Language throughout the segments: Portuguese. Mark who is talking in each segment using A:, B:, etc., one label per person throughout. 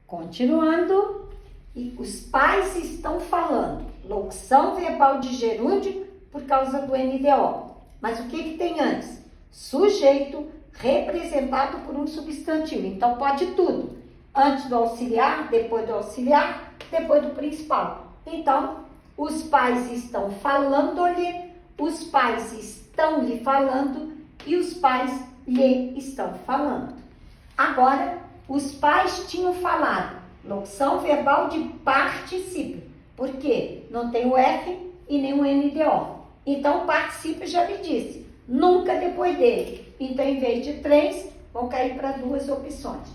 A: Continuando, e os pais estão falando. Locução verbal de gerúndio por causa do NDO. Mas o que tem antes? Sujeito representado por um substantivo. Então, pode tudo. Antes do auxiliar, depois do auxiliar, depois do principal. Então, os pais estão falando-lhe, os pais estão lhe falando e os pais lhe estão falando. Agora, os pais tinham falado. Locução verbal de particípio. Por quê? Não tem o F e nem o NDO. Então, o particípio já lhe disse. Nunca depois dele. Então, em vez de 3, vão cair para 2 opções.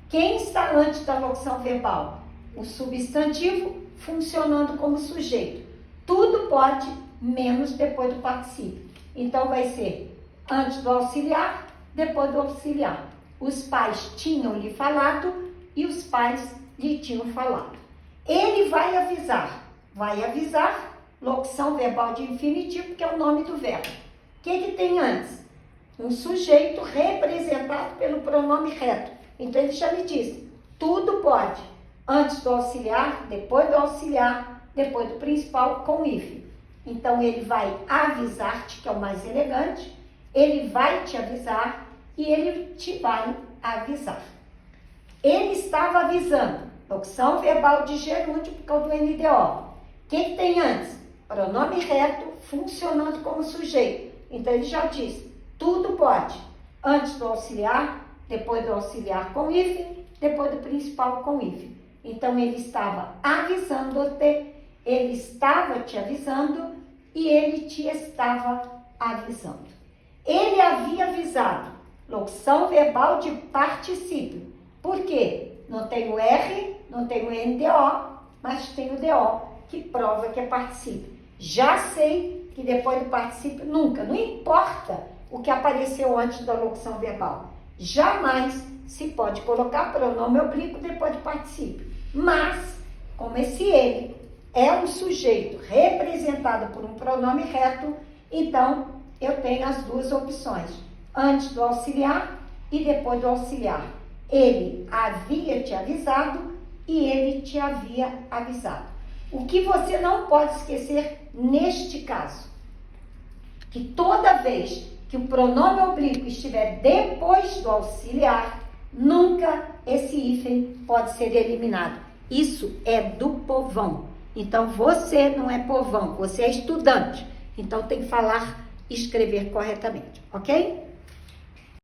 A: Quem está antes da locução verbal? O substantivo funcionando como sujeito. Tudo pode, menos depois do particípio. Então, vai ser antes do auxiliar, depois do auxiliar. Os pais tinham lhe falado e os pais lhe tinham falado. Ele vai avisar. Vai avisar, locução verbal de infinitivo, que é o nome do verbo. O que tem antes? Um sujeito representado pelo pronome reto. Então, ele já lhe disse, tudo pode. Antes do auxiliar, depois do principal, com if. Então, ele vai avisar-te, que é o mais elegante. Ele vai te avisar e ele te vai avisar. Ele estava avisando. Locução verbal de gerúndio por causa do NDO. O que tem antes? Pronome reto funcionando como sujeito. Então, ele já disse, tudo pode. Antes do auxiliar, depois do auxiliar com if, depois do principal com if. Então, ele estava avisando-te, ele estava te avisando e ele te estava avisando. Ele havia avisado. Locução verbal de particípio. Por quê? Não tem o R, não tem o NDO, mas tem o DO, que prova que é particípio. Já sei que depois do particípio, nunca, não importa o que apareceu antes da locução verbal. Jamais se pode colocar pronome oblíquo depois do particípio. Mas, como esse ele é um sujeito representado por um pronome reto, então eu tenho as 2 opções. Antes do auxiliar e depois do auxiliar. Ele havia te avisado e ele te havia avisado. O que você não pode esquecer neste caso, que toda vez que o pronome oblíquo estiver depois do auxiliar, nunca esse hífen pode ser eliminado. Isso é do povão. Então, você não é povão, você é estudante. Então, tem que falar e escrever corretamente, ok?